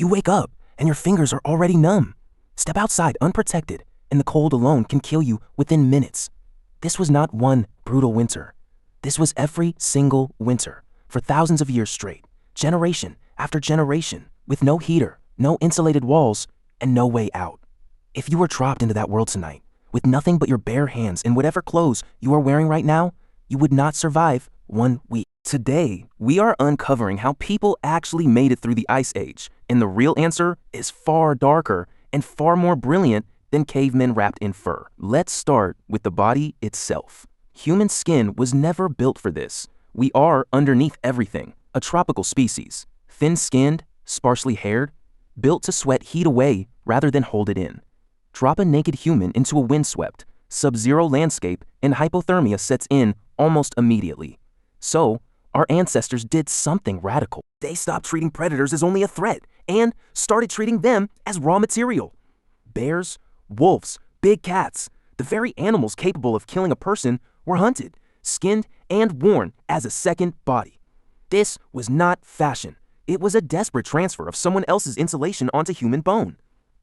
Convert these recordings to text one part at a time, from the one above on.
You wake up, and your fingers are already numb. Step outside unprotected, and the cold alone can kill you within minutes. This was not one brutal winter. This was every single winter, for thousands of years straight, generation after generation, with no heater, no insulated walls, and no way out. If you were dropped into that world tonight, with nothing but your bare hands and whatever clothes you are wearing right now, you would not survive 1 week. Today, we are uncovering how people actually made it through the Ice Age, and the real answer is far darker and far more brilliant than cavemen wrapped in fur. Let's start with the body itself. Human skin was never built for this. We are, underneath everything, a tropical species, thin-skinned, sparsely haired, built to sweat heat away rather than hold it in. Drop a naked human into a windswept, sub-zero landscape and hypothermia sets in almost immediately. So, our ancestors did something radical. They stopped treating predators as only a threat and started treating them as raw material. Bears, wolves, big cats, the very animals capable of killing a person were hunted, skinned, and worn as a second body. This was not fashion. It was a desperate transfer of someone else's insulation onto human bone.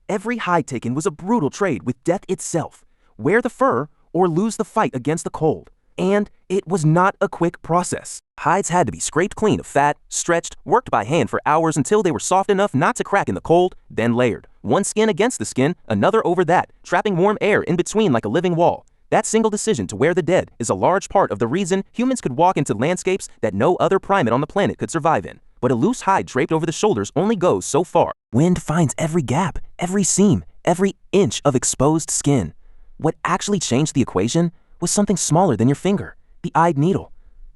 Every hide taken was a brutal trade with death itself. Wear the fur or lose the fight against the cold. And it was not a quick process. Hides had to be scraped clean of fat, stretched, worked by hand for hours until they were soft enough not to crack in the cold, then layered. One skin against the skin, another over that, trapping warm air in between like a living wall. That single decision to wear the dead is a large part of the reason humans could walk into landscapes that no other primate on the planet could survive in. But a loose hide draped over the shoulders only goes so far. Wind finds every gap, every seam, every inch of exposed skin. What actually changed the equation was something smaller than your finger, the eyed needle.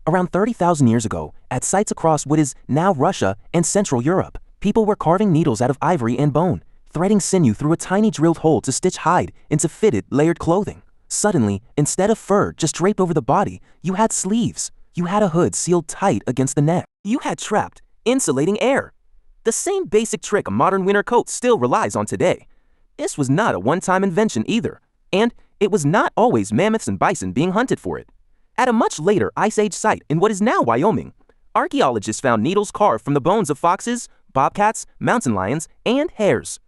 Around 30,000 years ago, at sites across what is now Russia and Central Europe, people were carving needles out of ivory and bone, threading sinew through a tiny drilled hole to stitch hide into fitted, layered clothing. Suddenly, instead of fur just draped over the body, you had sleeves. You had a hood sealed tight against the neck. You had trapped, insulating air. The same basic trick a modern winter coat still relies on today. This was not a one-time invention either, and it was not always mammoths and bison being hunted for it. At a much later Ice Age site in what is now Wyoming, archaeologists found needles carved from the bones of foxes, bobcats, mountain lions, and hares.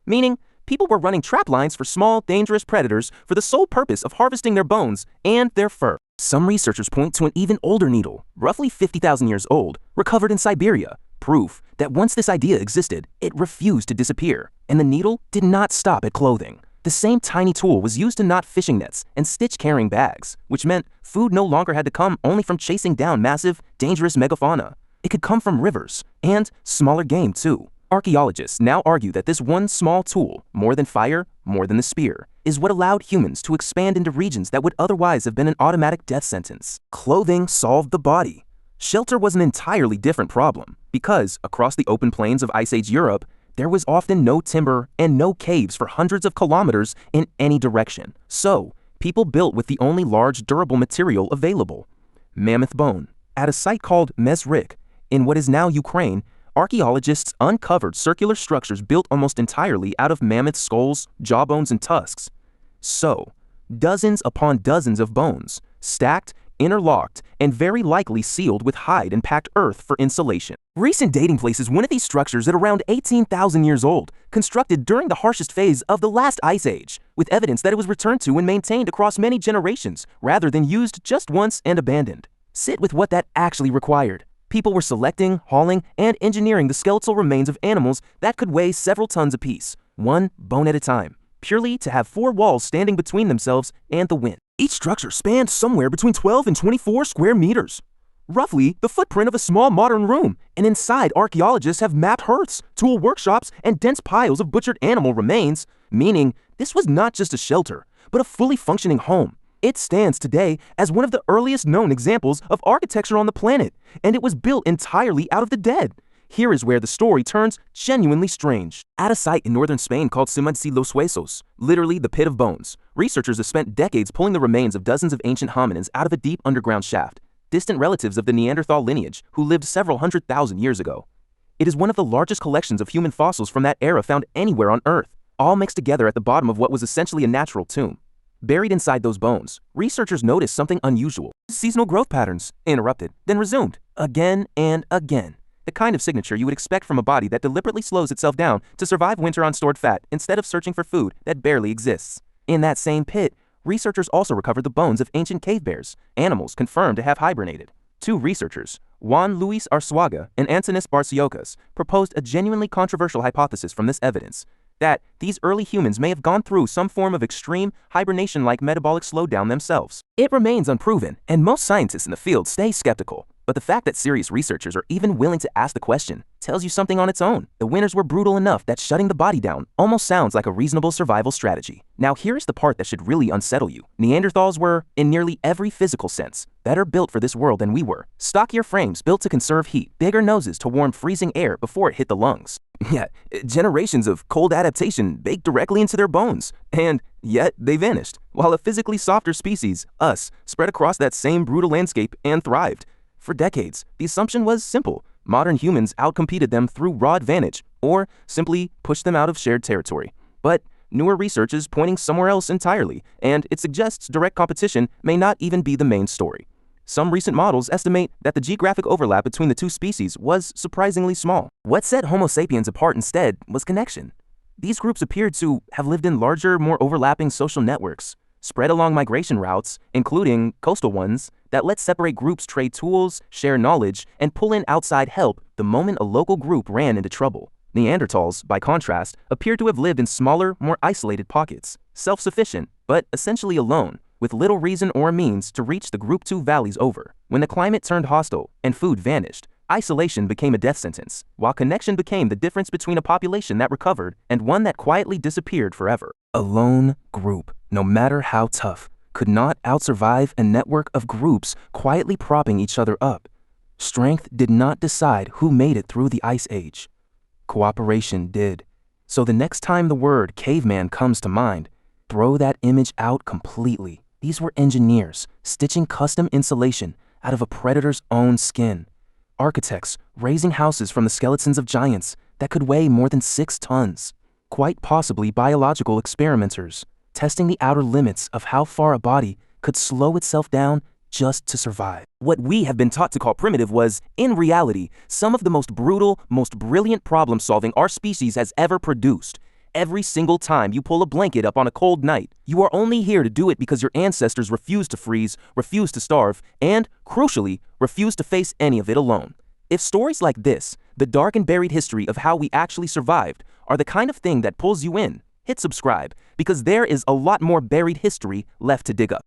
Meaning, people were running trap lines for small, dangerous predators for the sole purpose of harvesting their bones and their fur. Some researchers point to an even older needle, roughly 50,000 years old, recovered in Siberia, proof that once this idea existed, it refused to disappear, and the needle did not stop at clothing. The same tiny tool was used to knot fishing nets and stitch carrying bags, which meant food no longer had to come only from chasing down massive, dangerous megafauna. It could come from rivers, and smaller game too. Archaeologists now argue that this one small tool, more than fire, more than the spear, is what allowed humans to expand into regions that would otherwise have been an automatic death sentence. Clothing solved the body. Shelter was an entirely different problem, because across the open plains of Ice Age Europe, there was often no timber and no caves for hundreds of kilometers in any direction. So, people built with the only large durable material available, mammoth bone. At a site called Mezrikh, in what is now Ukraine, archaeologists uncovered circular structures built almost entirely out of mammoth skulls, jawbones, and tusks. So, dozens upon dozens of bones, stacked, interlocked, and very likely sealed with hide and packed earth for insulation. Recent dating places one of these structures at around 18,000 years old, constructed during the harshest phase of the last Ice Age, with evidence that it was returned to and maintained across many generations, rather than used just once and abandoned. Sit with what that actually required. People were selecting, hauling, and engineering the skeletal remains of animals that could weigh several tons apiece, one bone at a time, purely to have 4 walls standing between themselves and the wind. Each structure spanned somewhere between 12 and 24 square meters, roughly the footprint of a small modern room, and inside archaeologists have mapped hearths, tool workshops, and dense piles of butchered animal remains, meaning this was not just a shelter, but a fully functioning home. It stands today as one of the earliest known examples of architecture on the planet, and it was built entirely out of the dead. Here is where the story turns genuinely strange. At a site in northern Spain called Cima de los Huesos, literally the pit of bones, researchers have spent decades pulling the remains of dozens of ancient hominins out of a deep underground shaft, distant relatives of the Neanderthal lineage who lived several 100,000 years ago. It is one of the largest collections of human fossils from that era found anywhere on Earth, all mixed together at the bottom of what was essentially a natural tomb. Buried inside those bones, researchers noticed something unusual. Seasonal growth patterns, interrupted, then resumed, again and again. the kind of signature you would expect from a body that deliberately slows itself down to survive winter on stored fat instead of searching for food that barely exists. In that same pit, researchers also recovered the bones of ancient cave bears, animals confirmed to have hibernated. Two researchers, Juan Luis Arzuaga and Antonis Barciocas, proposed a genuinely controversial hypothesis from this evidence, that these early humans may have gone through some form of extreme hibernation-like metabolic slowdown themselves. It remains unproven, and most scientists in the field stay skeptical. But the fact that serious researchers are even willing to ask the question tells you something on its own. The winters were brutal enough that shutting the body down almost sounds like a reasonable survival strategy. Now here's the part that should really unsettle you. Neanderthals were, in nearly every physical sense, better built for this world than we were. Stockier frames built to conserve heat, bigger noses to warm freezing air before it hit the lungs. Yeah, generations of cold adaptation baked directly into their bones. And yet they vanished, while a physically softer species, us, spread across that same brutal landscape and thrived. For decades, the assumption was simple. Modern humans outcompeted them through raw advantage, or simply pushed them out of shared territory. But newer research is pointing somewhere else entirely, and it suggests direct competition may not even be the main story. Some recent models estimate that the geographic overlap between the two species was surprisingly small. What set Homo sapiens apart instead was connection. These groups appeared to have lived in larger, more overlapping social networks, spread along migration routes, including coastal ones, that let separate groups trade tools, share knowledge, and pull in outside help the moment a local group ran into trouble. Neanderthals, by contrast, appear to have lived in smaller, more isolated pockets, self-sufficient, but essentially alone, with little reason or means to reach the Group 2 valleys over. When the climate turned hostile and food vanished, isolation became a death sentence, while connection became the difference between a population that recovered and one that quietly disappeared forever. A lone group, no matter how tough, could not outsurvive a network of groups quietly propping each other up. Strength did not decide who made it through the Ice Age. Cooperation did. So the next time the word caveman comes to mind, throw that image out completely. These were engineers stitching custom insulation out of a predator's own skin. Architects raising houses from the skeletons of giants that could weigh more than 6 tons. Quite possibly biological experimenters, testing the outer limits of how far a body could slow itself down just to survive. What we have been taught to call primitive was, in reality, some of the most brutal, most brilliant problem solving our species has ever produced. Every single time you pull a blanket up on a cold night, you are only here to do it because your ancestors refused to freeze, refused to starve, and, crucially, refused to face any of it alone. If stories like this, the dark and buried history of how we actually survived, are the kind of thing that pulls you in, hit subscribe, because there is a lot more buried history left to dig up.